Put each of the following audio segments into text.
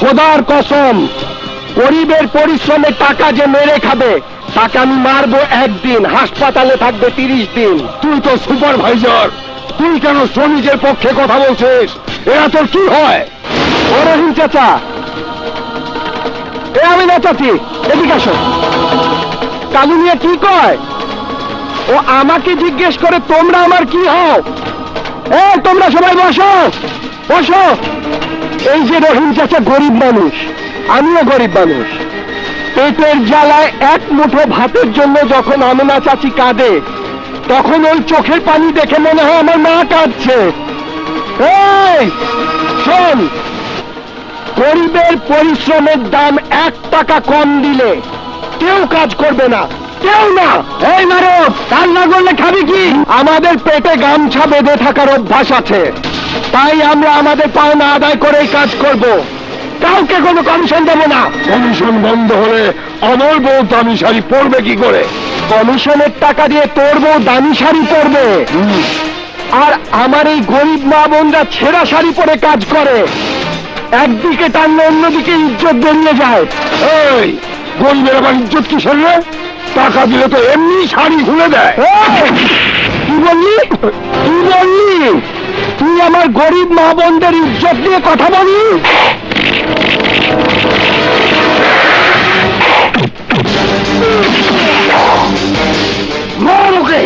খোদার কসম, গরিবের পরিশ্রমের টাকা যে মেরে খাবে তাকে আমি মারবো একদিন, হাসপাতালে থাকবে 30 দিন। তুই তো সুপারভাইজার, তুই কেন শ্রমিকের পক্ষে কথা বলছিস? এরা তোর কি হয়? ও রহিম চাচা, এ আমি না চাচি, এদিকে আসো। কালু মিয়া কি কয়? ও আমাকে জিজ্ঞেস করে তোমরা আমার কি হও? তোমরা সবাই বসো বসো। এই যে রহিম চাচা গরিব মানুষ, আমিও গরিব মানুষ। পেটের জ্বালায় এক মুঠো ভাতের জন্য যখন আমেনা চাচি কাঁদে, তখন ওই চোখের পানি দেখে মনে হয় আমার মা কাঁদছে। এই শোন, গরিবের পরিশ্রমের দাম 1 টাকা কম দিলে কেউ কাজ করবে না, কেউ না। এই মারব, কাজ না করলে খাবি কি? আমাদের পেটে গামছা বেঁধে থাকার অভ্যাস আছে, তাই আমরা আমাদের পাওনা আদায় করেই কাজ করব, কাউকে কোনো কমিশন দেব না। কমিশন বন্ধ হলে আমার বউ দামি শাড়ি পরবে কি করে? কমিশনের টাকা দিয়ে তোর বউ দামি শাড়ি পরবে, আর আমার এই গরিব মা বোনরা ছেঁড়া শাড়ি পরে কাজ করে। একদিকে টানলে অন্যদিকে ইজ্জত বেরিয়ে যায়। এই গরিবের আবার ইজ্জত কিসের রে? টাকা দিলে তো এমনি শাড়ি খুলে দেয়। কি বললি? কি বললি? তুই আমার গরিব মা বোনদের ইজ্জত নিয়ে কথা বলি? মার ওকে।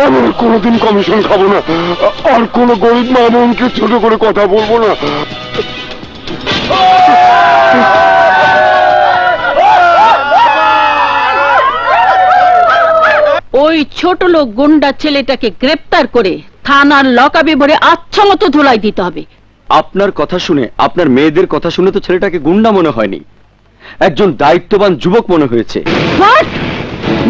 আমি কোনোদিন কমিশন খাবো না, আর কোন গরিব মা বোনকে ছোট করে কথা বলবো না। ওই ছোট লোক গুন্ডা ছেলেটাকে গ্রেপ্তার করে থানার লকআপে ভরে আচ্ছা মতো ধুলাই দিতে হবে। আপনার কথা শুনে, আপনার মেয়েদের কথা শুনে তো ছেলেটাকে গুন্ডা মনে হয়নি, একজন দায়িত্ববান যুবক মনে হয়েছে।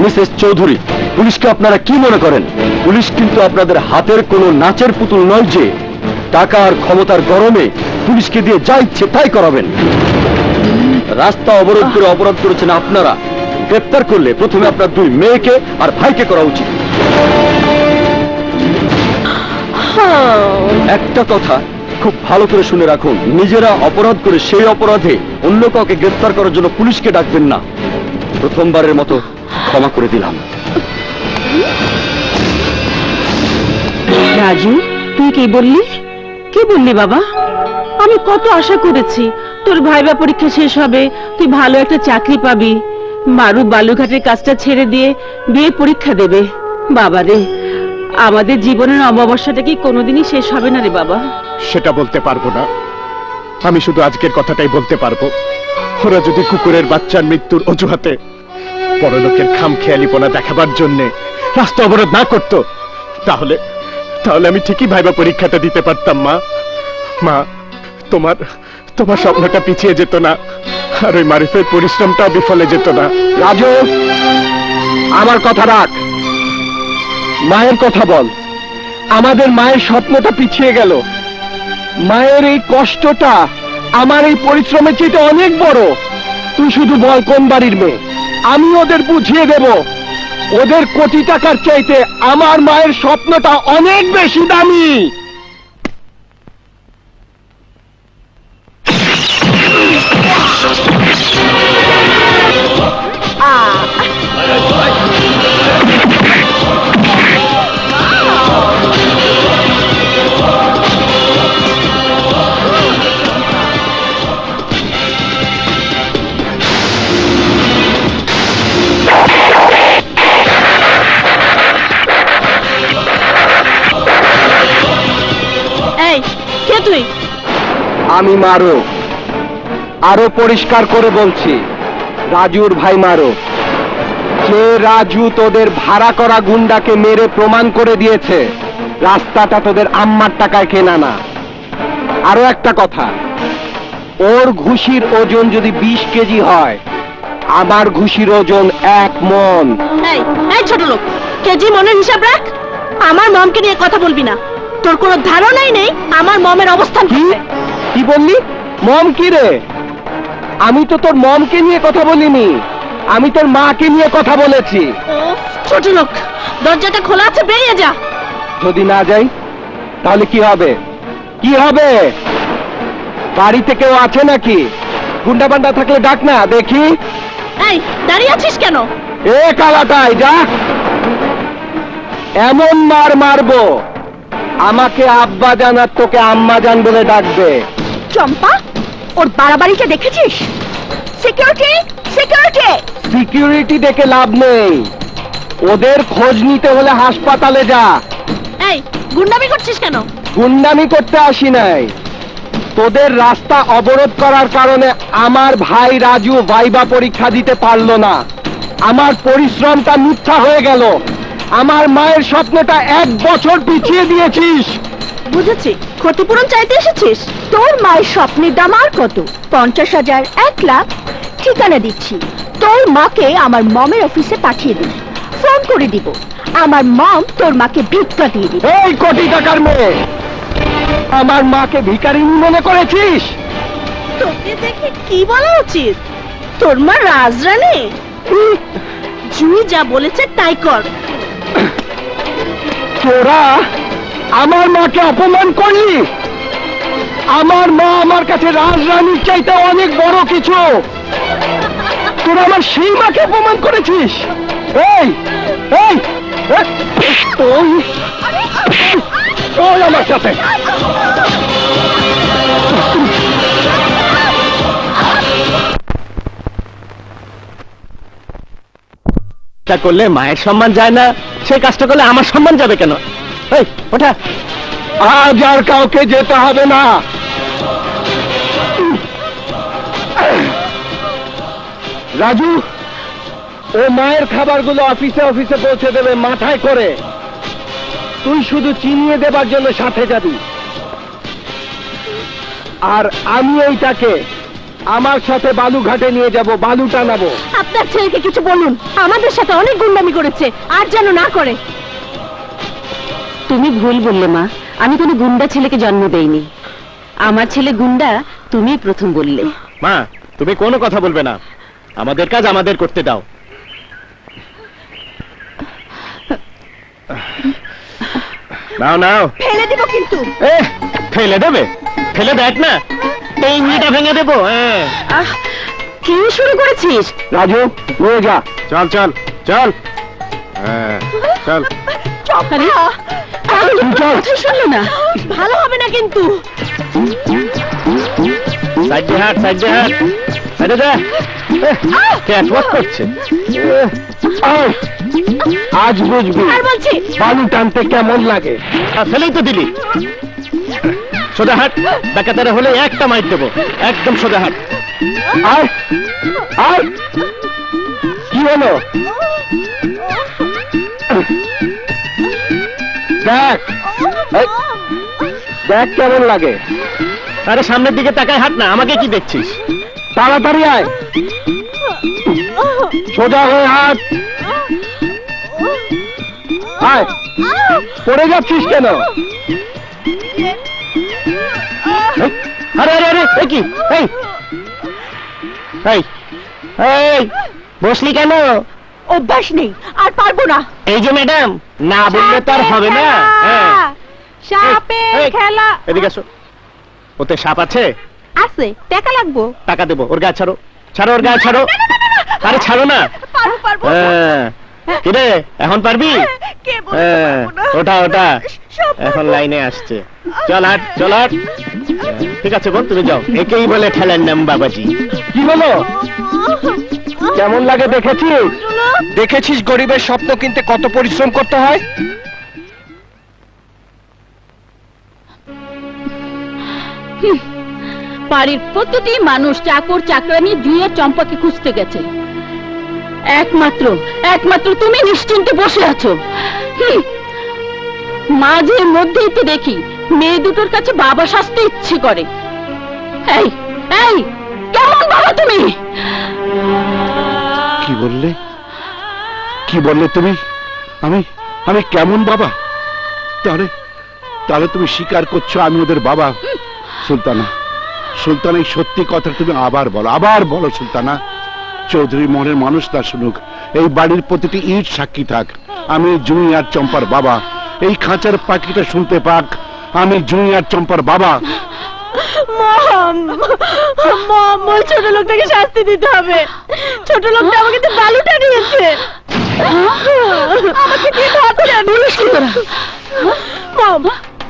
মিসেস চৌধুরী, পুলিশকে আপনারা কি মনে করেন? পুলিশ কিন্তু আপনাদের হাতের কোনো নাচের পুতুল নয় যে টাকা আর ক্ষমতার গরমে পুলিশকে দিয়ে যা ইচ্ছে তাই করাবেন। রাস্তা অবরোধ করে অপরাধ করেছেন আপনারা, গ্রেপ্তার করলে প্রথমে আপনার 2 মেয়েকে আর ভাইকে করা উচিত। একটা কথা খুব ভালো করে শুনে রাখুন, নিজেরা অপরাধ করে সেই অপরাধে অন্য কাউকে গ্রেপ্তার করার জন্য পুলিশকে ডাকবেন না। প্রথমবারের মতো ক্ষমা করে দিলাম। রাজু, তুই কি বললি? কি বললি বাবা? আমি কত আশা করেছি তোর ভাইবা পরীক্ষা শেষ হবে, তুই ভালো একটা চাকরি পাবি, মারু বালুঘাটের কাজটা ছেড়ে দিয়ে বিয়ে পরীক্ষা দেবে। বাবা রে, আমাদের জীবনের অমাবস্যাটা কি কোনোদিনই শেষ হবে না রে বাবা? সেটা বলতে পারবো না, আমি শুধু আজকের কথাটাই বলতে পারবো। ওরা যদি কুকুরের বাচ্চার মৃত্যুর অজুহাতে পরলোকের খামখেয়ালিপনা দেখাবার জন্যে রাস্তা অবরোধ না করতো, তাহলে তাহলে আমি ঠিকই ভাইবা পরীক্ষাটা দিতে পারতাম। মা, মা, তোমার তোমার স্বপ্নটা পিছিয়ে যেত না, আর ওই মারিফের পরিশ্রমটা বিফলে যেত না। রাজু, আমার কথা রাখ, মায়ের কথা বল। আমাদের মায়ের স্বপ্নটা পিছিয়ে গেল, মায়ের এই কষ্টটা আমার এই পরিশ্রমের চেয়ে অনেক বড়। তুই শুধু বল কোন বাড়ির মেয়ে, আমি ওদের বুঝিয়ে দেব। ওদের কোটি টাকার চাইতে আমার মায়ের স্বপ্নটা অনেক বেশি দামি। এই কে তুই? আমি মারো, আরো পরিষ্কার করে বলছি, রাজুর ভাই মারো। যে রাজু তোদের ভাড়া করা গুন্ডাকে মেরে প্রমাণ করে দিয়েছে রাস্তাটা তোদের আম্মার টাকায় কেনা না। আরো একটা কথা, ওর ঘুষির ওজন যদি 20 কেজি হয়, আমার ঘুষির ওজন 1 মন। এই এই ছোট লোক, কেজি মনের হিসাব রাখ। আমার মমকে নিয়ে কথা বলবি না। তোর কোনো ধারণাই নেই আমার মমের অবস্থান কি। কি বললি? মম কি রে? আমি তো তোর মমকে নিয়ে কথা বলিনি, আমি তোর মাকে নিয়ে কথা বলেছি। ছোট লোক, দরজাটা খোলা আছে, বেরিয়ে যা। যদি না যাই তাহলে কি হবে? কি হবে? বাড়িতে কেউ আছে নাকি? গুন্ডা পান্ডা থাকলে ডাক না দেখি। এই দাঁড়িয়ে আছিস কেন? এ কালাটাই যা, এমন মার মারবো আমাকে আব্বা জান আর তোকে আম্মা জান বলে ডাকবে। চম্পা, ওর বাড়াবাড়িটা দেখেছিস? Security, security. সিকিউরিটি দেখে লাভ নেই, ওদের খোঁজ নিতে হলে হাসপাতালে যা। এই গুন্ডামি করছিস কেন? গুন্ডামি করতে আসি নাই, তোদের রাস্তা অবরোধ করার কারণে আমার ভাই রাজু ভাইবা পরীক্ষা দিতে পারলো না। আমার পরিশ্রমটা মিথ্যা হয়ে গেল। আমার মায়ের স্বপ্নটা 1 বছর পিছিয়ে দিয়েছিস। বুঝেছি, ক্ষতিপূরণ চাইতে এসেছিস। তোর মায়ের স্বপ্নের দাম আর কত? 50,000, 1 লাখ। ঠিকানা দিচ্ছি, তোর মাকে আমার মমের অফিসে পাঠিয়ে দিস। ফোন করে দিব, আমার মম তোর মাকে ভিক্ষা দিয়ে দিবে। এই কোটি টাকার মেয়ে, আমার মাকে ভিখারিনী মনে করেছিস? তোকে দেখে কি বলা উচিত? তোর মা রাজরানী। জুই যা বলেছে তাই কর। তোরা আমার মাকে অপমান করলি। আমার মা আমার কাছে রাজরানীর চাইতে অনেক বড় কিছু। তোরা আমার সেই মাকে অপমান করেছিস। এই এই তুই আমার সাথে করলে মায়ের সম্মান যায় না, সেই কাজটা করলে আমার সম্মান যাবে কেন? এই ওঠা, আজ আর কাউকে যেতে হবে না। রাজু, ও মায়ের খাবারগুলো অফিসে অফিসে পৌঁছে দেবে মাথায় করে। তুই শুধু চিনিয়ে দেবার জন্য সাথে যাবি, আর আমি এইটাকে আমার সাথে বালুঘাটে নিয়ে যাব, বালু টানাবো। আপনার ছেলেকে কিছু বলুন, আমাদের সাথে অনেক গুন্ডামি করেছে, আর যেন না করে। তুমি ভুল বললে মা, আমি কোনো গুন্ডা ছেলেকে জন্ম দেইনি। আমার ছেলে গুন্ডা তুমি প্রথম বললে। মা, তুমি কোনো কথা বলবে না, আমাদের কাজ আমাদের করতে দাও। নাও নাও। ফেলে দিব কিন্তু। ফেলে দেবে? ফেলে দেখ না, এই ইংলিটা ভেঙে দেবো। কি শুরু করেছিস? রাজু, নিয়ে যা। চল চল চল চল। শুনলো না, ভালো হবে না কিন্তু। সাইডে হাট, সাইডে হাট, সাইডে যা। ক্যাটওয়াক করছে। আজ বুঝবি আর বলছি বালু টানতে কেমন লাগে। ফেলেই তো দিলি। সোজা হাট, ডাকাতারে হলে একটা মাইট দেবো। একদম সোজা হাট। আয় আয়, কি হলো? দেখ দেখ কেমন লাগে। আরে সামনের দিকে তাকায় হাট না, আমাকে কি দেখছিস? তাড়াতাড়ি আয়, সোজা হয়ে হাট। আয়, পড়ে যাচ্ছিস কেন? এ কি এই এই এই বসলি কেন? অভ্যাস নেই, আর পারবো না। এই যে ম্যাডাম, না বললে তো আর হবে না। হ্যাঁ সাপের এই, খেলা এদিকে আসো। ওতে সাপ আছে? আছে, টাকা লাগবো। টাকা দেবো। ওর গায়ে ছাড়ো, ছাড়ো ওর গায়ে ছাড়ো। আরে ছাড়ো না। পারবো পারবো। হ্যাঁ কিরে এখন পারবি? কে বলছে হ্যাঁ পারবো না? ওটা ওটা সব এখন লাইনে আসছে। চল হাট চল হাট। ঠিক আছে বোন, তুমি যাও। একেই বলে ঠেলার নাম বাবাজি। কি বলো? কেমন লাগে দেখেছিস? দেখেছিস গরিবের স্বপ্ন কিনতে কত পরিশ্রম করতে হয়? বাড়ির প্রতিটি মানুষ চাকর চাকরানি জুইয়ের চম্পাকে খুঁজতে গেছে। একমাত্র একমাত্র তুমি নিশ্চিন্তে বসে আছো। মাঝে মধ্যেই তো দেখি মেয়ে দুটোর কাছে বাবা সাজতে ইচ্ছে করে। এই এই কেমন বাবা তুমি? কি বললে? কি বললে তুমি? আমি আমি কেমন বাবা? তাহলে তাহলে তুমি স্বীকার করছো আমি ওদের বাবা? সুলতানা, সুলতানা এই সত্যি কথা তুমি আবার বলো সুলতানা। চৌধুরী মনের মানুষ তা শুনুক, এই বাড়ির প্রতিটি ইট সাক্ষী থাক আমি জুঁই আর চম্পার বাবা। এই খাঁচার পাখিটা শুনতে পাক আমি জুঁই আর চম্পার বাবা। ওই ছোট লোকটাকে শাস্তি দিতে হবে। ছোট লোকটা আমাকে তো বালুটা দিয়েছে। আমাকে দিয়ে ভাবছে বলিস কি তোরা? মম,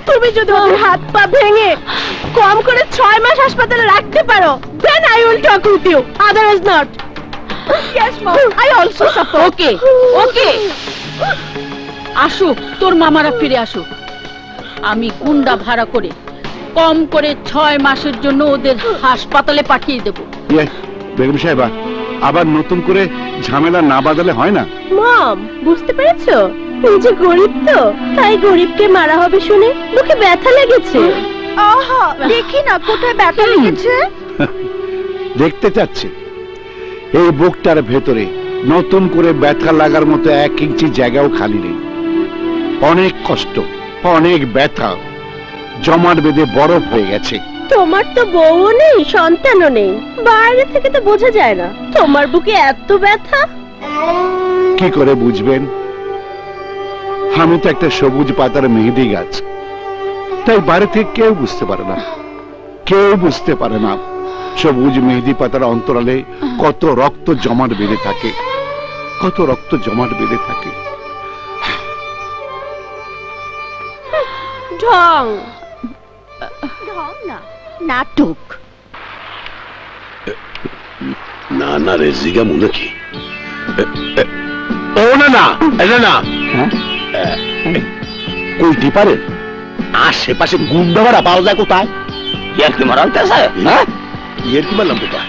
তুমি যদি ওদের হাত পা ভেঙে কম করে 6 মাস হাসপাতালে রাখতে পারো, then I will talk with you, otherwise not. Yes mom, I also support. ওকে ওকে, আসুক তোর মামারা ফিরে আসুক। আমি গুন্ডা ভাড়া করে কম করে 6 মাসের জন্য ওদের হাসপাতালে পাঠিয়ে দেব। বেগম সাহেবা, আবার নতুন করে ঝামেলা না বাঁধালে হয় না? মম, বুঝতে পেরেছো? তুই যে গরিব, তো তাই গরিবকে মারা হবে শুনে মুখে ব্যথা লেগেছে। আহা, দেখি না কোথায় ব্যথা লেগেছে। দেখতে চাচ্ছে এই বুকটার ভেতরে নতুন করে ব্যথা লাগার মতো 1 ইঞ্চি জায়গাও খালি নেই। অনেক কষ্ট, অনেক ব্যথা জমাট বেঁধে বরফ হয়ে গেছে। তোমার তো বউও নেই, সন্তানও নেই, বাইরে থেকে তো বোঝা যায় না তোমার বুকে এত ব্যথা। কি করে বুঝবেন? আমি তো একটা সবুজ পাতার মেহেদি গাছ, তাই বাইরে থেকে কেউ বুঝতে পারে না, কেউ বুঝতে পারে না সবুজ মেহেদি পাতার অন্তরালে কত রক্ত জমাট বেঁধে থাকে, কত রক্ত জমাট বেঁধে থাকে। ঢং ঢং না, নাটক। না না রে জিগা মনে কি ও না না, এটা না কইতে পারে আশেপাশে গুন্ডা ভাড়া পাওয়া যায় কোথায়? ইয়ার কি মারা হইতেছে? হ্যাঁ ইয়ের কি বললাম কোথায়?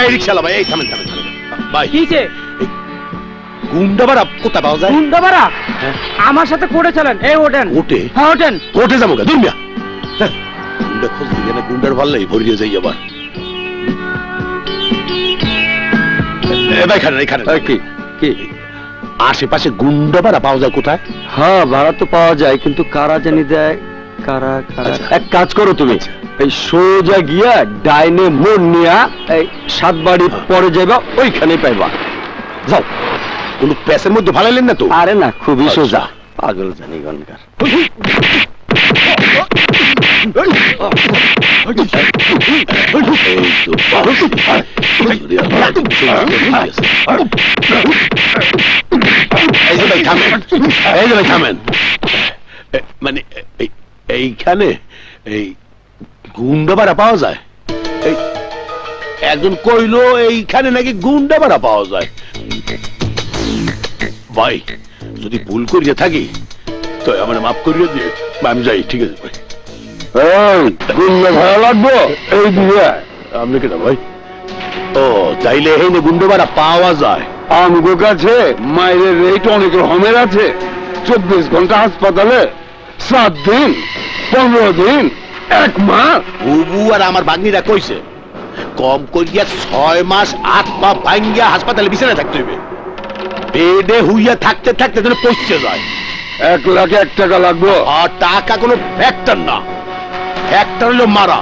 এই রিক্সালা ভাই, এই থামেন থামেন থামেন ভাই, কিছে গুন্ডা ভাড়া কোথায় পাওয়া যায়? গুন্ডাবাড়া আমার সাথে কোর্টে চলেন। এই ওঠেন। কোটে হ্যাঁ ওঠেন। কোটে যাবো কে দুর্মিয়া গুন্ডা খোঁজ দিকে না গুন্ডার ভাল্লাই ভরিয়ে যাই আবার ভাই খানেন এখানে কি কি? আশেপাশে গুন্ডা ভাড়া পাওয়া যায় কোথায়? হ্যাঁ ভাড়া তো পাওয়া যায়, কিন্তু কারা জানি দেয়, কারা কারা। আচ্ছা। এক কাজ করো তুমি, এই সোজা গিয়া ডাইনে মোড় নিয়া এই 7 বাড়ি পরে যাইবা, ওইখানে পাইবা। যাও। কোনো প্যাসের মধ্যে ভাড়াইলেন না তো? আরে না, খুবই আচ্ছা। সোজা। পাগল জানি গনকার। এই যে ভাই থামেন, এই যে ভাই থামেন। মানে এইখানে এই গুন্ডা ভাড়া পাওয়া যায়? এই একজন কইলো এইখানে নাকি গুন্ডা ভাড়া পাওয়া যায়। ভাই যদি ভুল করিয়া থাকি তো আমার মাফ করিয়ে দিয়ে আমি যাই। ঠিক আছে ভাই। এই গুন্ডা ভাড়া লাগবে এই দিয়ে। আপনি কেনা ভাই? ও তাইলে এই গুন্ডা ভাড়া পাওয়া যায়? আমগো কাছে মায়ের রেট অনেক রকমের আছে। 24 ঘন্টা হাসপাতালে, 7 দিন, 15 দিন, 1 মাস। বুবু আর আমার বাগনিরা কইছে কম করিয়া 6 মাস 8 পা ভাঙ্গিয়া হাসপাতালে বিছানায় থাকতে হইবে। বেডে হুইয়া থাকতে থাকতে যেন পৌঁছে যায়। 1 লাখ 1 টাকা লাগবে। আর টাকা কোনো ফ্যাক্টর না। একটা হলো মারা।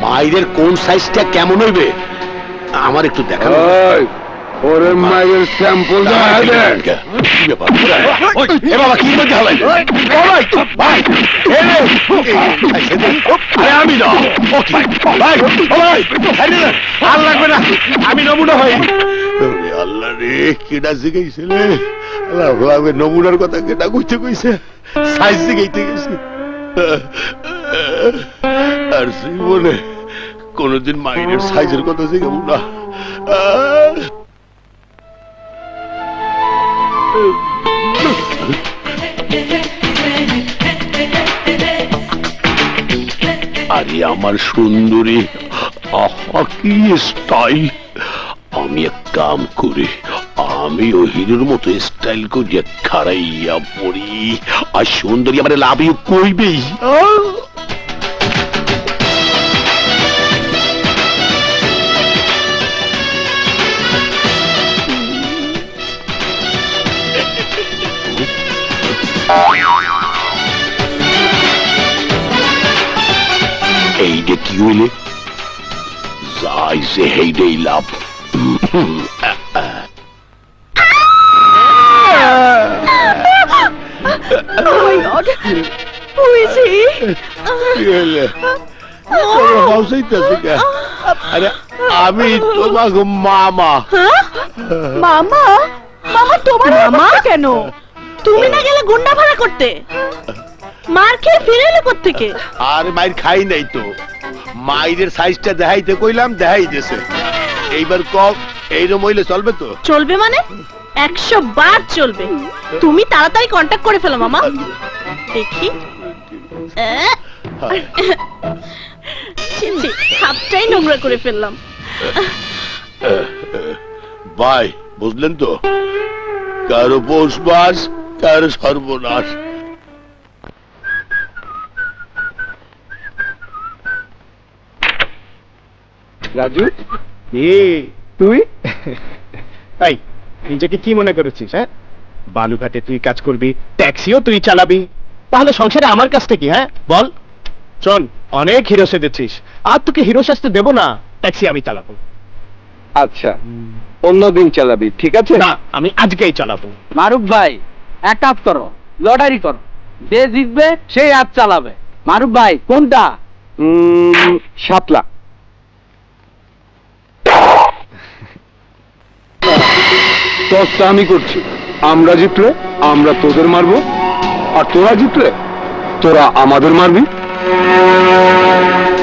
মায়ের কোন সাইজটা কেমন হইবে আমার একটু দেখানো। ওরে মায়ের স্যাম্পল কি ব্যাপার? এ বাবা কি মধ্যে হলাই? ভাই আরে আমি না ভাই ভাই আর লাগবে না, আমি নমুনা হই। আল্লাহ রে কেডা জিগাইছিলে? আল্লাহ নমুনার কথা কেডা কইতে কইছে? সাইজ জিগাইতে গেছি। আর জীবনে কোনদিন মাইনের সাইজের কথা জিগাবো না। আরে আমার সুন্দরী, আহা কি স্টাইল! আমি এক কাম করি, আমি ও হিরোর মতো স্টাইল করিয়া খাড়াইয়া পড়ি, আর সুন্দরী আমার লাভ ইউ কইবেই। এইটা কি হইলে? যাই যে হেইডেই লাভ। আরে আমি তোমাকে মামা। মামা মামা তোমার মামা কেন? তুমি না গেলে গুন্ডা ভাড়া করতে? মার খেয়ে ফিরে এলে কোত্থেকে? আর মাইর খাই নাই তো, মাইরের সাইজটা দেখাইতে কইলাম, দেখাই দিয়েছে। এইবার কক এইরকম হইলে চলবে তো? চলবে মানে 100 বার চলবে। তুমি তাড়াতাড়ি কন্টাক্ট করে ফেলো মামা। দেখি হাতটাই নোংরা করে ফেললাম। ভাই বুঝলেন তো, কারো পৌষ মাস কারো সর্বনাশ। রাজু তুই এই নিজেকে কি মনে করেছিস? হ্যাঁ, বালুঘাটে তুই কাজ করবি, ট্যাক্সিও তুই চালাবি, তাহলে সংসারে আমার কাছ থেকে? হ্যাঁ বল। শোন, অনেক হিরো সেজেছিস, আর তোকে হিরো সাজতে দেবো না, ট্যাক্সি আমি চালাবো। আচ্ছা, অন্যদিন চালাবি, ঠিক আছে? না, আমি আজকেই চালাবো। মারুফ ভাই এক কাজ করো, লটারি করো, যে জিতবে সেই হাত চালাবে। মারুফ ভাই কোনটা? 7 লাখ। টসটা আমি করছি, আমরা জিতলে আমরা তোদের মারবো, আর তোরা জিতলে তোরা আমাদের মারবি।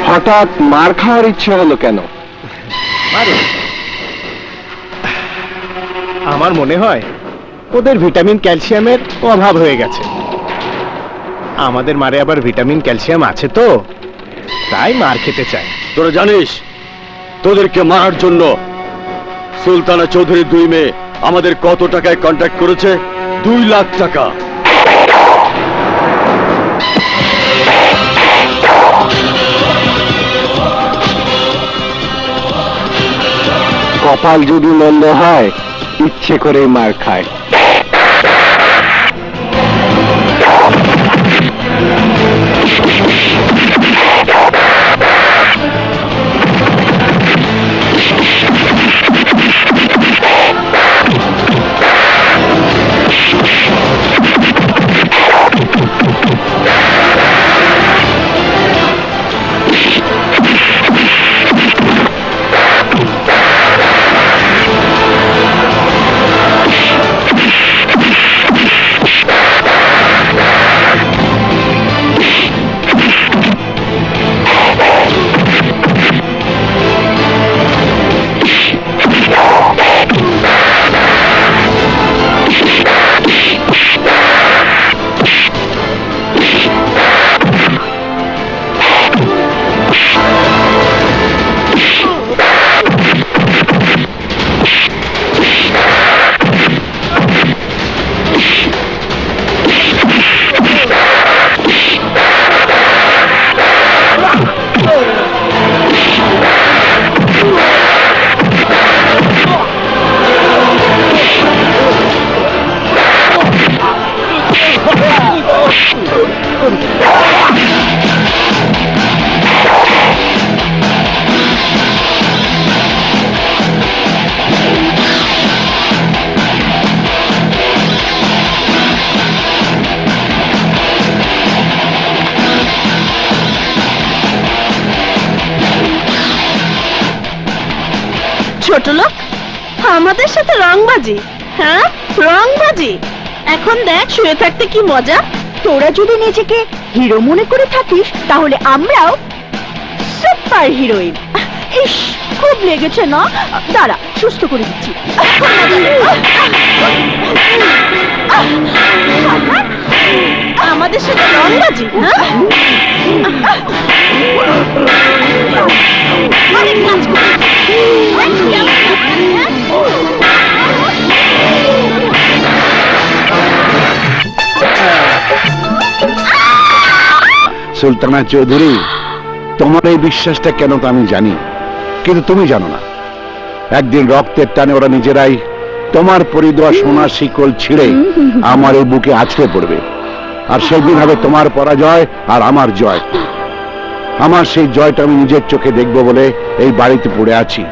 হঠাৎ মার খাওয়ার ইচ্ছে হলো কেন? আমার মনে হয় ওদের ভিটামিন ক্যালসিয়ামের অভাব হয়ে গেছে। আমাদের মারে আবার ভিটামিন ক্যালসিয়াম আছে তো, তাই মার খেতে চায়। তোরা জানিস তোদেরকে মারার জন্য সুলতানা চৌধুরী 2 মেয়ে আমাদের কত টাকায় কন্ট্যাক্ট করেছে? 2 লাখ টাকা। কপাল যদি মন্দ হয় ইচ্ছে করে মার খায়। ছোট লোক, আমাদের সাথে রংবাজি। হ্যাঁ, রংবাজি। এখন দেখ শুয়ে থাকতে কি মজা। তোরা যদি নিজেকে হিরো মনে করে থাকিস তাহলে আমরাও সুপার হিরোইন। ইস, খুব লেগেছে না? দাঁড়া, সুস্থ করে দিচ্ছি। আমাদের সাথে রংবাজি, হ্যাঁ? অনেক কাজ করেছি। সুলতানা চৌধুরী, তোমার এই বিশ্বাসটা কেন তা আমি জানি, কিন্তু তুমি জানো না একদিন রক্তের টানে ওরা নিজেরাই তোমার পরিদেওয়া সোনার শিকল ছিঁড়ে আমার এই বুকে আছড়ে পড়বে, আর সেদিন হবে তোমার পরাজয় আর আমার জয়। আমার সেই জয়টা আমি নিজের চোখে দেখবো বলে এই বাড়িতে পড়ে আছি,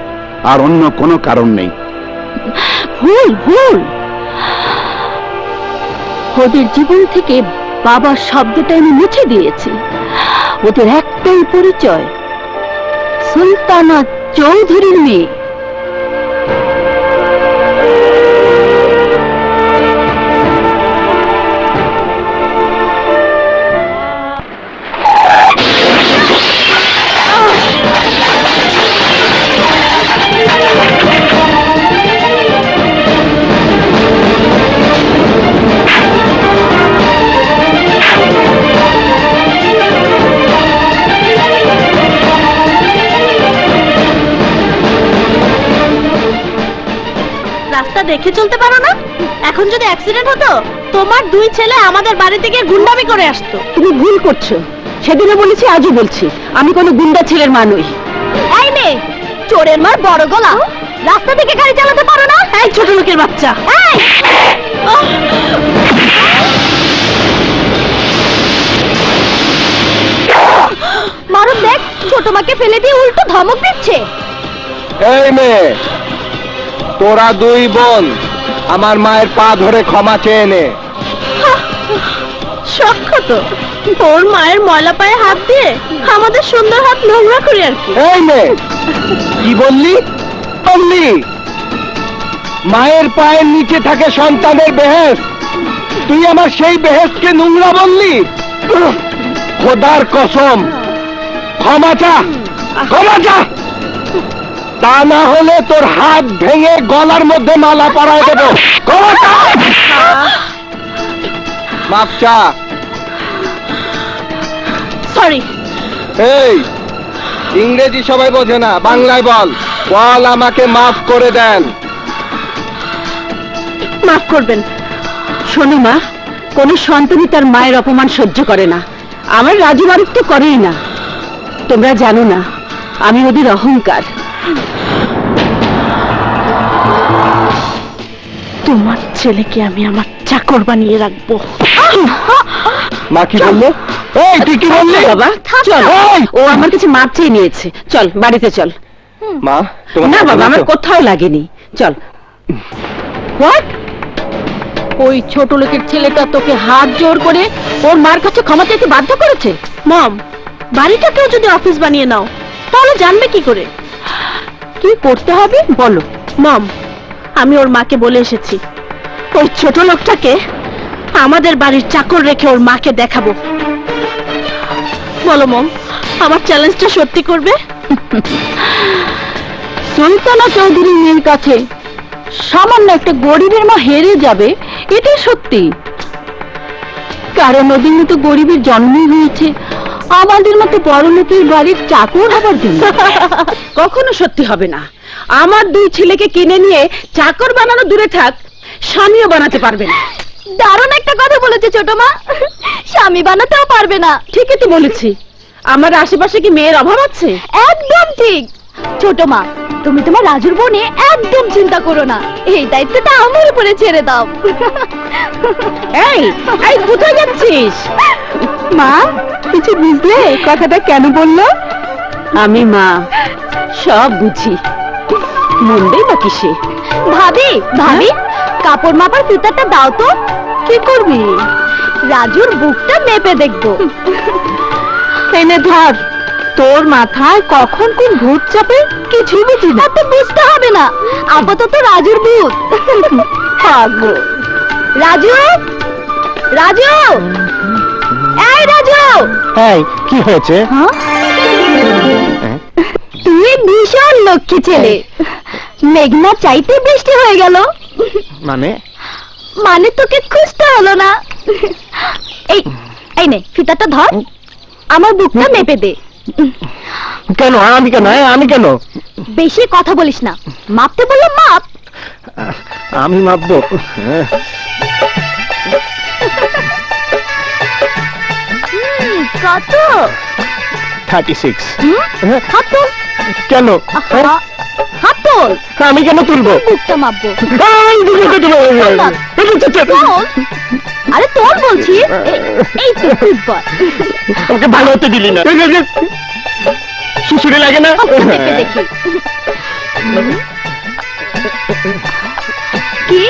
আর অন্য কোনো কারণ নেই। ভুল ভুল, ওদের জীবন থেকে বাবার শব্দটা আমি মুছে দিয়েছি। ওদের একটাই পরিচয়, সুলতানা চৌধুরীর মেয়ে। রাস্তা দেখে চলতে পারো না? এখন যদি অ্যাক্সিডেন্ট হতো, তোমার দুই ছেলে আমাদের বাড়িতে গিয়ে গুন্ডামি করে আসতো। তুমি ভুল করছো। সেদিনও বলেছি, আজও বলছি, আমি কোনো গুন্ডা ছেলের মা নই। এই মেয়ে, চোরের মার বড় গলা, রাস্তা থেকে গাড়ি চালাতে পারো না? এই ছোট লোকের বাচ্চা, মারুফ দেখ, ছোট মাকে ফেলে দিয়ে উল্টো ধমক দিচ্ছে। এই মেয়ে, তোরা দুই বোন আমার মায়ের পা ধরে ক্ষমা চেয়ে নে। সখ্য তো তোর মায়ের ময়লা পায়ে হাত দিয়ে আমাদের সুন্দর হাত নোংরা করি আর কি। এই মেয়ে, কি বললি? বললি মায়ের পায়ের নিচে থাকে সন্তানের বেহেশত, তুই আমার সেই বেহেশতকে নোংরা বললি? খোদার কসম, ক্ষমা চা, ক্ষমা চা, তা না হলে তোর হাত ভেঙে গলার মধ্যে মালা পরায় দেবো। ক্ষমা চা, মাপ চা। সরি। এই ইংরেজি সবাই বোঝে না, বাংলায় বল। বল আমাকে মাফ করে দেন। মাফ করবেন। শোনো মা, কোন সন্তানই তার মায়ের অপমান সহ্য করে না। আমার রাজু মারুফ তো করেই না। তোমরা জানো না আমি ওদের অহংকার। তোমার ছেলেকে আমি আমার চাকর বানিয়ে রাখবো। মা কি বললো? এই তুই কি বললি? বাবা চল, এই! ও আমার কাছে মাপ চেয়ে নিয়েছে, চল বাড়িতে চল। মা, না বাবা, আমার কোথাও লাগেনি, চল। হোয়াট? ওই ছোট লোকের ছেলেটা তোকে হাত জোর করে ওর মার কাছে ক্ষমা চাইতে বাধ্য করেছে? মম, বাড়িটাকেও যদি অফিস বানিয়ে নাও তাহলে জানবে কি করে? কি করতে হবে বলো। মম, আমি ওর মাকে বলে এসেছি, ওই ছোট লোকটাকে আমাদের বাড়ির চাকর রেখে ওর মাকে দেখাবো। বলো মম, আমার চ্যালেঞ্জটা সত্যি করবে? সুলতানা চৌধুরীর মেয়ের কাছে সামান্য একটা গরিবের মা হেরে যাবে, এটাই সত্যি। কারণ ওদের মতো গরিবের জন্মই হয়েছে আমাদের মতো বড় লোকের বাড়ির চাকর হবার জন্য। কখনো সত্যি হবে না। আমার দুই ছেলেকে কিনে নিয়ে চাকর বানানো দূরে থাক, স্বামীও বানাতে পারবে না। দারুণ একটা কথা বলেছে ছোট মা, স্বামী বানাতেও পারবে না। ঠিকই তো বলেছি। আমার আশেপাশে কি মেয়ের অভাব আছে? একদম ঠিক। ছোট মা, তুমি তোমার রাজুর বোনে একদম চিন্তা করো না, এই দায়িত্বটা আমার উপরে ছেড়ে দাও। এই এই কোথায় যাচ্ছিস? মা, কিছু বুঝলে কথাটা কেন বললো? আমি মা সব বুঝি, মন্দেই বা কিসে। ভাবি ভাবি, কাপড় মাপার ফিতাটা দাও তো। কি করবি? রাজুর বুকটা মেপে দেখবো। এনে ধর। তোর মাথায় কখন কোন ভূত চাপে কিছুই বুঝি না। তো বুঝতে হবে না, আপাতত রাজুর ভূত। পাগল। রাজু, রাজু, এই রাজু। এই কি হয়েছে? তুই ভীষণ লক্ষ্মী ছেলে। মেঘনা চাইতে বৃষ্টি হয়ে গেল। মানে মানে তোকে খুঁজতে হলো না। এই এই নে ফিতাটা ধর, আমার বুকটা মেপে দে। কেন আমি কেন? আমি কেন? বেশি কথা বলিস না, মাপতে বললাম মাপ। আমি মাপবো? কত? 36। হাত তোল। কেন? হাত তোল। আমি কেন তুলবো? বুকটা মাপবো। আমাকে তোল। আরে তোল বলছি। এই তো good boy। ভালো হতে দিলি না। শিশুরে লাগে না? দেখে দেখি। কি?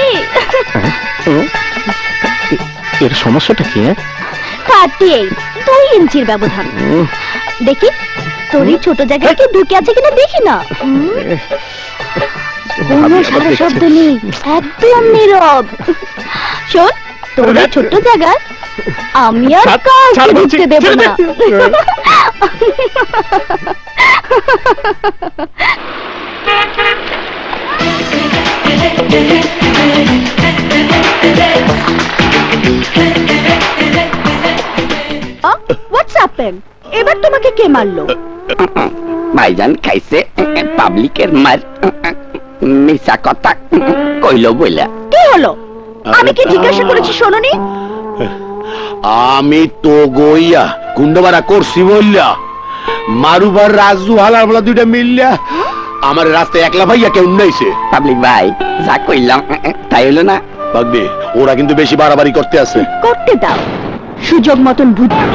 এর সমস্যাটা কি? 38, 2 ইঞ্চির ব্যবধান। দেখি তোর এই ছোট জায়গায় কি ঢুকে আছে কিনা দেখি না। কোনো সারা শব্দ নেই, একদম নীরব। শোন, তোর এই ছোট্ট জায়গায় আমি আর কাউকে ঢুকতে দেব না। What's happened? এবার তোমাকে কে মারলো? ভাইজান খাইছে পাবলিকের মার, মিশা কথা কইলো বইলা। কি হলো? আমি কি জিজ্ঞাসা করেছি শোনোনি? আমি তো গইয়া গুন্ডাবাড়া করছি বললা, মারুবার রাজু হালার বলা দুইটা মিললা আমার রাস্তায় একলা ভাইয়া কেউ নাইছে। পাবলিক ভাই যা কইলাম তাই হইলো না। ভাগ্নে ওরা কিন্তু বেশি বাড়াবাড়ি করতে আছে। করতে দাও, সুযোগ মতন বুদ্ধি।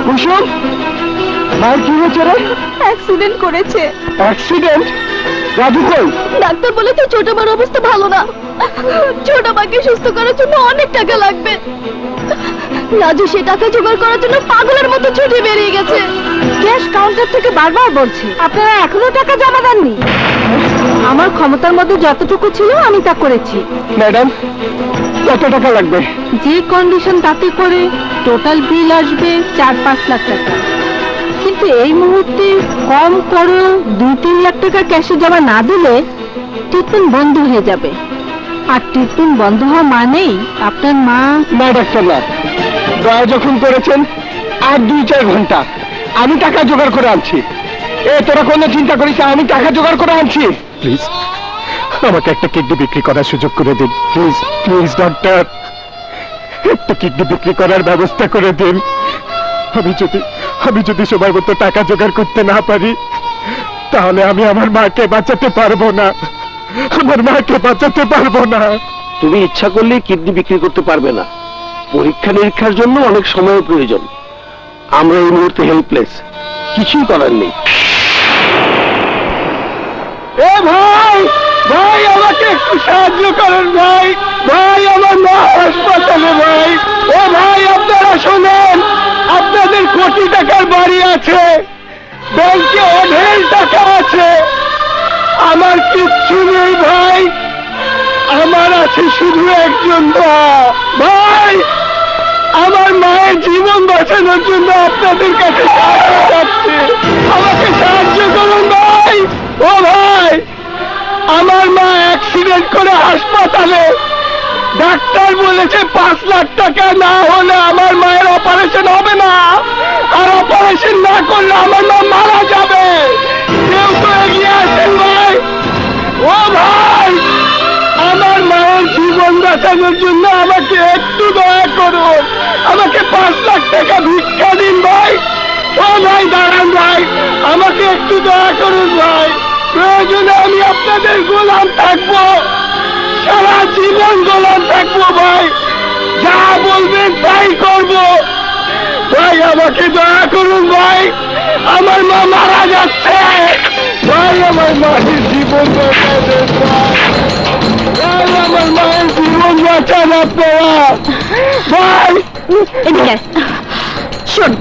কুসুম, মায়ের কি হয়েছে রে? অ্যাক্সিডেন্ট করেছে। অ্যাক্সিডেন্ট? রাজু কই? ডাক্তার বলেছে ছোট মার অবস্থা ভালো না, ছোট মাকে সুস্থ করার জন্য অনেক টাকা লাগবে। রাজু সে টাকা জোগাড় করার জন্য পাগলের মতো ছুটে বেরিয়ে গেছে। ক্যাশ কাউন্টার থেকে বারবার বলছে আপনারা এখনো টাকা জমা দেননি। আমার ক্ষমতার মধ্যে যতটুকু ছিল আমি তা করেছি। ম্যাডাম, কত টাকা লাগবে? যে কন্ডিশন তাতে করে টোটাল বিল আসবে 4-5 লাখ টাকা। কিন্তু এই মুহূর্তে কম করে 2-3 লাখ টাকা ক্যাশে জমা না দিলে ট্রিটমেন্ট বন্ধ হয়ে যাবে। আর ট্রিটমেন্ট বন্ধ হওয়া মানেই আপনার মা। না ডাক্তার না, দয়া যখন করেছেন আর 2-4 ঘন্টা আমি টাকা জোগাড় করে আনছি। তোরা কোনো চিন্তা করিস না, আমি টাকা জোগাড় করে আনছি। প্লিজ আমাকে একটা কিডনি বিক্রি করার সুযোগ করে দিন। প্লিজ প্লিজ ডক্টর, একটা কিডনি বিক্রি করার ব্যবস্থা করে দিন। আমি যদি সময় মতো টাকা জোগাড় করতে না পারি তাহলে আমি আমার মাকে বাঁচাতে পারবো না। আমার মাকে বাঁচাতে পারবো না। তুমি ইচ্ছা করলে কিডনি বিক্রি করতে পারবে না। পরীক্ষা নিরীক্ষার জন্য অনেক সময়ের প্রয়োজন। আমরা এই মুহূর্তে হেল্পলেস, কিছুই করার নেই। এ ভাই, ভাই আমাকে একটু সাহায্য করেন ভাই। ভাই আমার মা হাসপাতালে ভাই। ও ভাই আপনারা শোনেন, আপনাদের কোটি টাকার বাড়ি আছে, ব্যাংকে অঢেল টাকা আছে, আমার কিচ্ছু নেই ভাই। আমার আছে শুধু একজন মা। ভাই আমার মায়ের জীবন বাঁচানোর জন্য আপনাদের কাছে সাহায্য চাচ্ছি, আমাকে সাহায্য করুন ভাই। ও ভাই, আমার মা অ্যাক্সিডেন্ট করে হাসপাতালে, ডাক্তার বলেছে 5 লাখ টাকা না হলে আমার মায়ের অপারেশন হবে না, আর অপারেশন না করলে আমার মা মারা যাবে। কেউ তো এগিয়ে আসেন ভাই। ও ভাই, আমার মায়ের জীবন বাঁচানোর জন্য আমাকে একটু দয়া করুন, আমাকে 5 লাখ টাকা ভিক্ষা দিন ভাই। ও ভাই দাঁড়ান ভাই, আমাকে একটু দয়া করুন ভাই, প্রয়োজনে আমি আপনাদের গোলাম থাকবো, সারা জীবন গোলাম থাকবো ভাই, যা বলবেন তাই করবো ভাই, আমাকে দয়া করুন ভাই, আমার মা মারা যাচ্ছে ভাই, আমার মায়ের জীবন বাঁচাবেন ভাই, ভাই আমার মায়ের জীবন বাঁচান আপনারা ভাই। এদিকে শোন,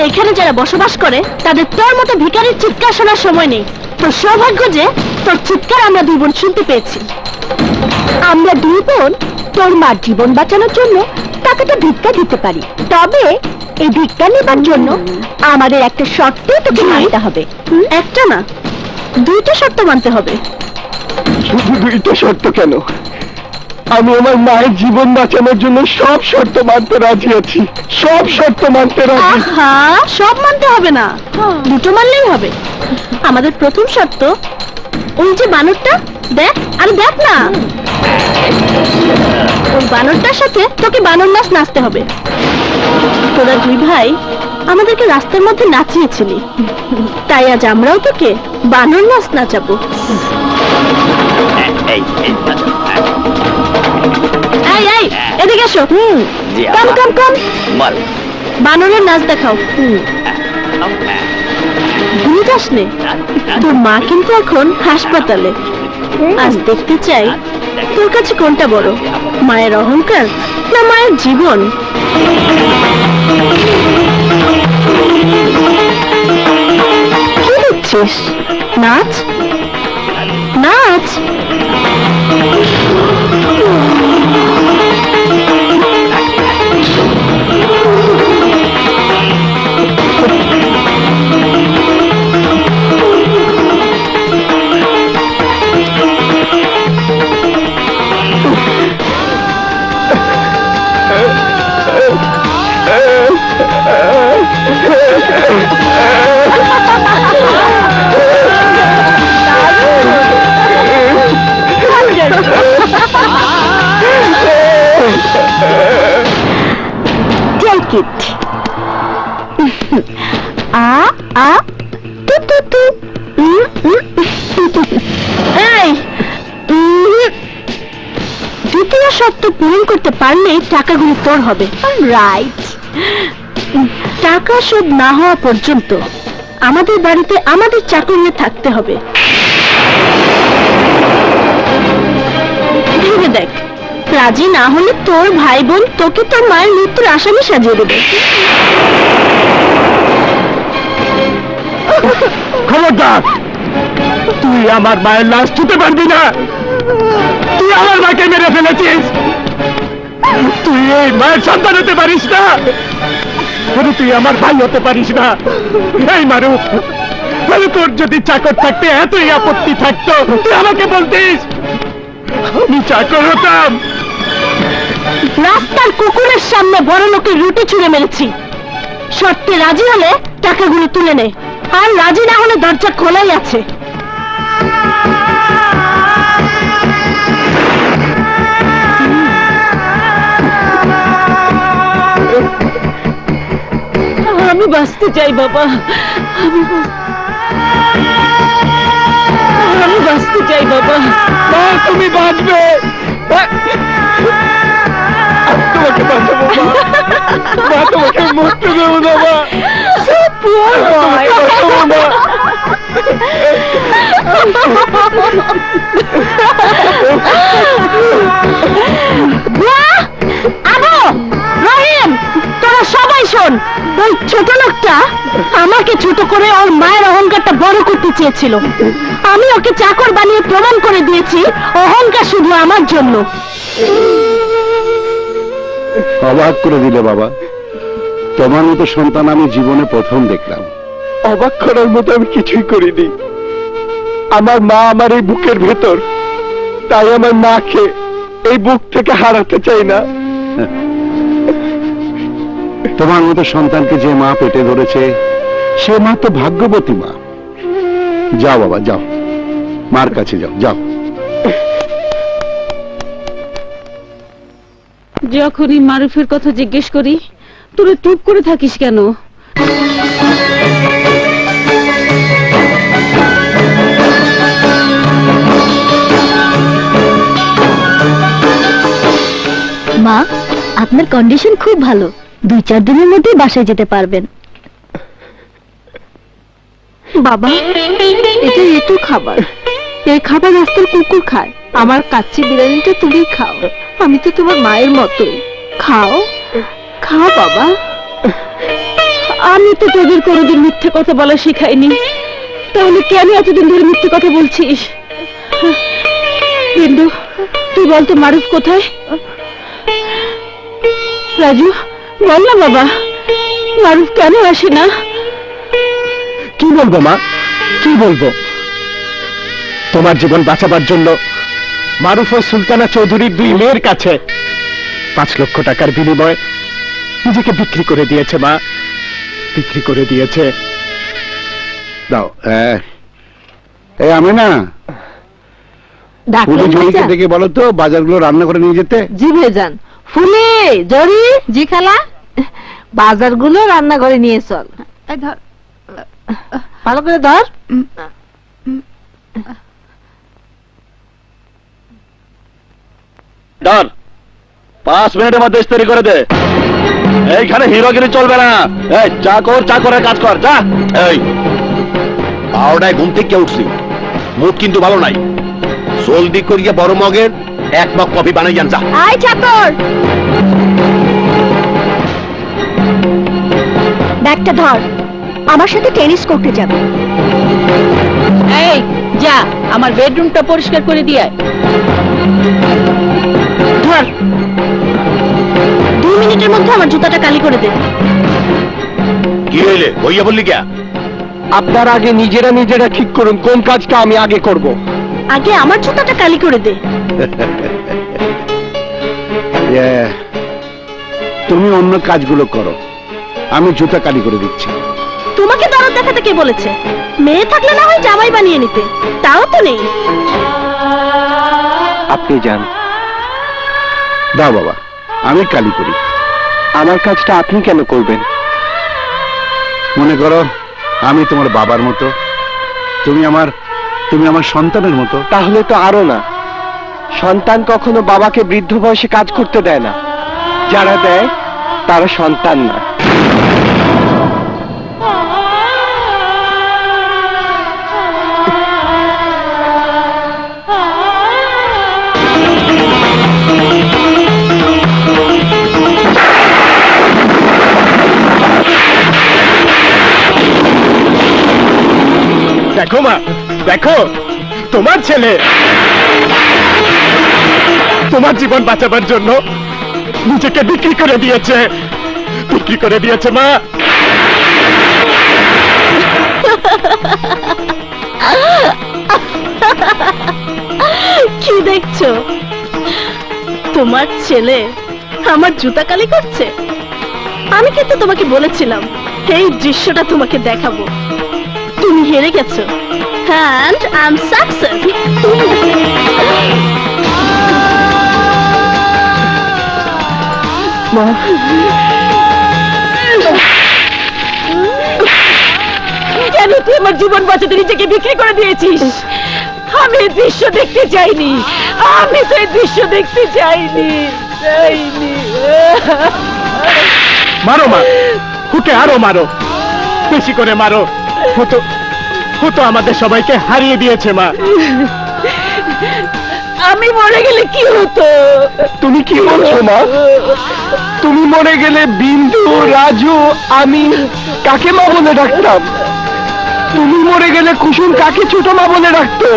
এখানে যারা বসবাস করে তাদের তোর মতো ভিখারির চিৎকার শোনার সময় নেই। তোর সৌভাগ্য যে তোর চিৎকার আমরা 2 বোন শুনতে পেয়েছি। আমরা 2 বোন তোর মার জীবন বাঁচানোর জন্য টাকাটা ভিক্ষা দিতে পারি, তবে এই ভিক্ষা নেবার জন্য আমাদের একটা শর্ত তোকে মানতে হবে। একটা না, 2টা শর্ত মানতে হবে। শুধু 2টা শর্ত কেন, আমি আমার মায়ের জীবন বাঁচানোর জন্য সব শর্ত মানতে রাজি আছি, সব শর্ত মানতে রাজি। আহা, সব মানতে হবে না, 2টো মানলেই হবে। আমাদের প্রথম শর্ত, ওই যে বানরটা দেখ, আরে দেখ না, ওই বানরটার সাথে তোকে বানর নাচ নাচতে হবে। তোরা 2 ভাই আমাদেরকে রাস্তার মধ্যে নাচিয়েছিলি, তাই আজ আমরাও তোকে বানর নাচ নাচাবো। এই এই এদিকে এসো। জি, কম আপা। কম কম, বল। বানরের নাচ দেখাও। ভুলে যাস নে, তোর মা কিন্তু এখন হাসপাতালে। আজ দেখতে চাই তোর কাছে কোনটা বড়, মায়ের অহংকার না মায়ের জীবন। কি দেখছিস? নাচ নাচ। Take it. Tu. এই, দ্বিতীয় শর্ত পূরণ করতে পারলে টাকাগুলো তোর হবে। রাইট। টাকা শোধ না হওয়া পর্যন্ত আমাদের বাড়িতে আমাদের চাকর নিয়ে থাকতে হবে। ভেবে দেখ, রাজি না হলে তোর ভাই বোন তোকে তোর মায়ের মৃত্যুর আসামি সাজিয়ে দেবে। খবরদার, তুই আমার মায়ের লাশ ছুতে পারবি না, তুই আমার মাকে মেরে ফেলেছিস, তুই এই মায়ের সন্তান হতে পারিস না, তুই আমার ভাই হতে পারিস না। এই মারু, তোর যদি চাকর থাকতে এতই আপত্তি থাকতো তুই আমাকে বলতিস, আমি চাকর হতাম। রাস্তার কুকুরের সামনে বড় লোকের রুটি ছুঁড়ে মেরেছি। শর্তে রাজি হলে টাকাগুলো তুলে নে, আর রাজি না হলে দরজা খোলাই আছে। আমি বাঁচতে চাই বাবা, আমি বাঁচতে চাই বাবা। মা, তুমি বাঁচবে, তোমাকে বাঁচাবো মা, মা তোমাকে মরতে দেবো না মা, তোমাকে বাঁচাবো না। আবু, রহিম, তোরা সবাই শোন, ওই ছোট লোকটা আমাকে ছোট করে ওর মায়ের অহংকারটা বড় করতে চেয়েছিল। আমি ওকে চাকর বানিয়ে প্রমাণ করে দিয়েছি অহংকার শুধু আমার জন্য। অবাক করে দিলে বাবা, তোমার মতো সন্তান আমি জীবনে প্রথম দেখলাম। অবাক করার মতো আমি কিছুই করিনি, আমার মা আমার এই বুকের ভেতর, তাই আমার মাকে এই বুক থেকে হারাতে চাই না। তোমার মতো সন্তানকে যে মা পেটে ধরেছে সে মা তো ভাগ্যবতী মা। যাও বাবা, যাও, মার কাছে যাও, যাও। যখনই মারুফের কথা জিজ্ঞেস করি তোরা চুপ করে থাকিস কেন? মা, আপনার কন্ডিশন খুব ভালো, 2-4 দিনের মধ্যেই বাসায় যেতে পারবেন। বাবা, এটা একটু খাবার, এই খাবার রাস্তার কুকুর খায়, আমার কাচ্চি বিরিয়ানিটা তুমি খাও, আমি তো তোমার মায়ের মতোই, খাও খাও বাবা। আমি তো তোদের কোনোদিন মিথ্যে কথা বলা শেখাইনি, তাহলে কেন এতদিন ধরে মিথ্যে কথা বলছিস? বিন্দু, তুই বলতো মারুফ কোথায়? রাজু, বল না বাবা, মারুফ কেন আসে না? কি বলবো মা, কি বলবো? তোমার জীবন বাঁচাবার জন্য মারুফ ও সুলতানা চৌধুরীর 2 মেয়ের কাছে 5 লক্ষ টাকার বিনিময়ে নিজেকে বিক্রি করে দিয়েছে মা, বিক্রি করে দিয়েছে। দাও এই আমি না পুলিশ জড়িকে ডেকে বলো তো বাজারগুলো রান্না করে নিয়ে যেতে। জি ভাইজান। ফুলে জরি, জি খালা, বাজারগুলো রান্না করে নিয়ে চল। ভালো করে ধর। ডন 5 মিনিটের মধ্যে ইস্তারি করে দে। এইখানে হিরোগিরি চলবে না। এই চাকরের কাজ কর, যা। এই 12টায় ঘুম থেকে উঠছি, মুড কিন্তু ভালো নাই। জলদি করিয়া বড় মগের 1 মগ কফি বানাই আন, যা। আয় চাকর, ব্যাগটা ধর, আমার সাথে টেনিস করতে যাবে। এই যা, আমার বেডরুমটা পরিষ্কার করে দিয়ে আয়। ধর, 2 মিনিটের মধ্যে আমার জুতাটা কালি করে দে। কি হইলে বইয়া বললি কে? আপনার আগে নিজেরা ঠিক করুন কোন কাজটা আমি আগে করব। আগে আমার জুতাটা কালি করে দে। তুমি অন্য কাজগুলো করো, আমি জুতা কালি করে দিচ্ছি। তোমাকে দরদ দেখাতে কে বলেছে? মেয়ে থাকলে না হয় জামাই বানিয়ে নিতে, তাও তো নেই। আপনি যান। দাও বাবা, আমি কালি করি। আমার কাজটা আপনি কেন করবেন? মনে করো আমি তোমার বাবার মতো, তুমি আমার সন্তানের মতো। তাহলে তো আরো না। সন্তান কখনো বাবাকে বৃদ্ধ বয়সে কাজ করতে দেয় না, যারা দেয় তারা সন্তান না। দেখো মা, দেখো তোমার ছেলে তোমার জীবন বাঁচাবার জন্য নিজেকে বিক্রি করে দিয়েছে মা। কি দেখছো? তোমার ছেলে আমার জুতা কালি করছে? আমি কিন্তু তোমাকে বলেছিলাম এই দৃশ্যটা তোমাকে দেখাবো, তুমি হেরে গেছো। And I'm success. কেন তুই আমার জীবন বাঁচাতে নিজেকে বিক্রি করে দিয়েছিস? আমি এই দৃশ্য দেখতে চাইনি, আমি তো এই দৃশ্য দেখতে চাইনি। মারো মা, হুকে আরো মারো, বেশি করে মারো। হতো আমাদের সবাইকে হারিয়ে দিয়েছে মা। আমি মরে গেলে কি হতো? তুমি কি বলছো মা? তুমি মরে গেলে বিন্দু, রাজু, আমি কাকে মা বলে ডাকতাম? তুমি মরে গেলে কুসুম কাকে ছোট মা বলে ডাকতো?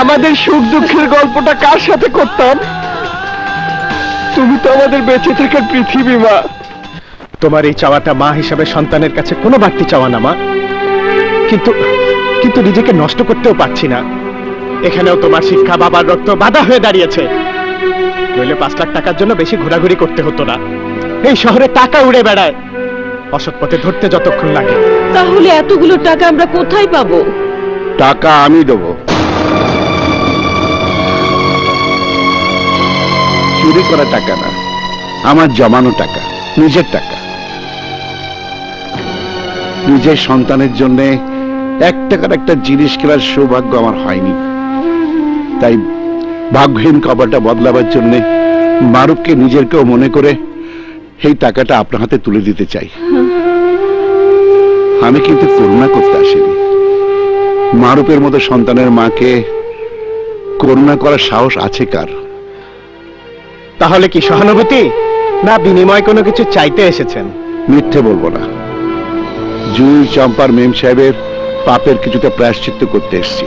আমাদের সুখ দুঃখের গল্পটা কার সাথে করতাম? তুমি তো আমাদের বেঁচে থাকার পৃথিবী মা। তোমার এই চাওয়াটা মা হিসাবে সন্তানের কাছে কোনো বাড়তি চাওয়া না মা, কিন্তু নিজেকে নষ্ট করতেও পারছি না। এখানেও তোমার শিক্ষা, বাবার রক্ত বাধা হয়ে দাঁড়িয়েছে। নইলে 5 লাখ টাকার জন্য বেশি ঘোরাঘুরি করতে হতো না। এই শহরে টাকা উড়ে বেড়ায়, অসৎ পথে ধরতে যতক্ষণ লাগে। তাহলে এতগুলো টাকা আমরা কোথায় পাবো? টাকা আমি দেবো। চুরি করা টাকা না, আমার জমানো টাকা, নিজের টাকা। নিজের সন্তানের জন্য 1 টাকার একটা জিনিস কেনার সৌভাগ্য আমার হয়নি, তাই ভাগ্যহীন কপালটা বদলাবার জন্য মারুফকে নিজের কেউ মনে করে এই টাকাটা আপনার হাতে তুলে দিতে চাই। আমি কিন্তু করুণা করতে আসিনি। মারুফের মতো সন্তানের মাকে করুণা করার সাহস আছে কার? তাহলে কি সহানুভূতি না বিনিময় কোনো কিছু চাইতে এসেছেন? মিথ্যে বলবো না, জুই চম্পার মেম সাহেবের পাপের কিছুটা প্রায়শ্চিত্ত করতে এসেছি।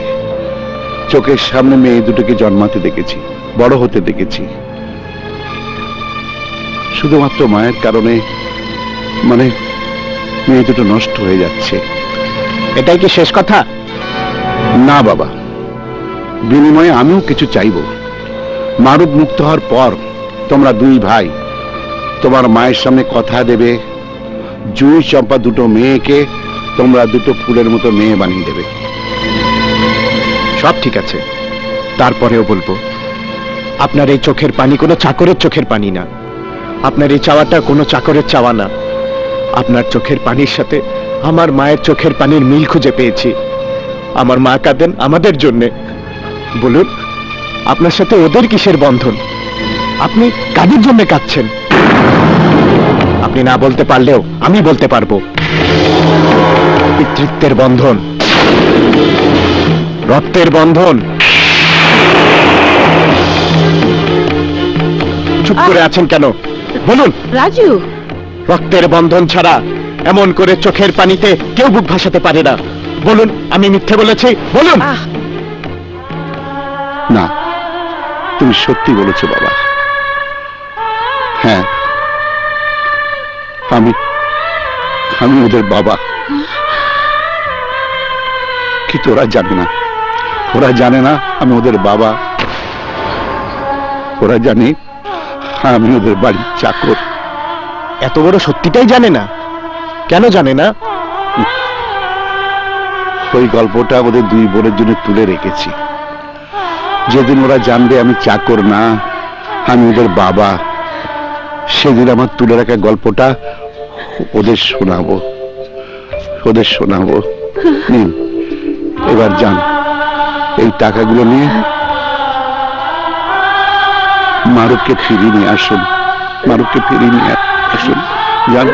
চোখের সামনে মেয়ে দুটোকে জন্মাতে দেখেছি, বড় হতে দেখেছি। শুধুমাত্র মায়ের কারণে মানে মেয়ে দুটো নষ্ট হয়ে যাচ্ছে। এটাই কি শেষ কথা? না বাবা, বিনিময়ে আমিও কিছু চাইব। মারুফ মুক্ত হওয়ার পর তোমরা 2 ভাই তোমার মায়ের সামনে কথা দেবে, জুই চম্পা দুটো মেয়েকে তোমরা দুটো ফুলের মতো মেয়ে বানিয়ে দেবে। সব ঠিক আছে, তারপরেও বলবো আপনার এই চোখের পানি কোনো চাকরের চোখের পানি না, আপনার এই চাওয়াটা কোনো চাকরের চাওয়া না। আপনার চোখের পানির সাথে আমার মায়ের চোখের পানির মিল খুঁজে পেয়েছি। আমার মা কাঁদেন আমাদের জন্যে। বলুন, আপনার সাথে ওদের কিসের বন্ধন? আপনি কাদের জন্য কাঁদছেন? আপনি না বলতে পারলেও আমি বলতে পারবো। পিতৃত্বের বন্ধন, রক্তের বন্ধন। চুপ করে আছেন কেন? বলুন। রাজু, রক্তের বন্ধন ছাড়া এমন করে চোখের পানিতে কেউ বুক ভাসাতে পারে না। বলুন, আমি মিথ্যে বলেছি? বলুন। না, তুমি সত্যি বলেছো বাবা। হ্যাঁ, আমি ওদের বাবা। কিন্তু ওরা জানে না, ওরা জানে না আমি ওদের বাবা। ওরা জানে আমি ওদের বাড়ির চাকর। এত বড় সত্যিটাই জানে না? কেন জানে না? ওই গল্পটা ওদের 2 বোনের জন্য তুলে রেখেছি। যেদিন ওরা জানবে আমি চাকর না, আমি ওদের বাবা, সেদিন আমার তুলে রাখা গল্পটা ওদের শোনাবো, ওদের শোনাবো। নিন, এবার যান, এই টাকাগুলো নিয়ে মারুফকে ফিরিয়ে নিয়ে আসুন, মারুফকে ফিরিয়ে নিয়ে আসুন, যান।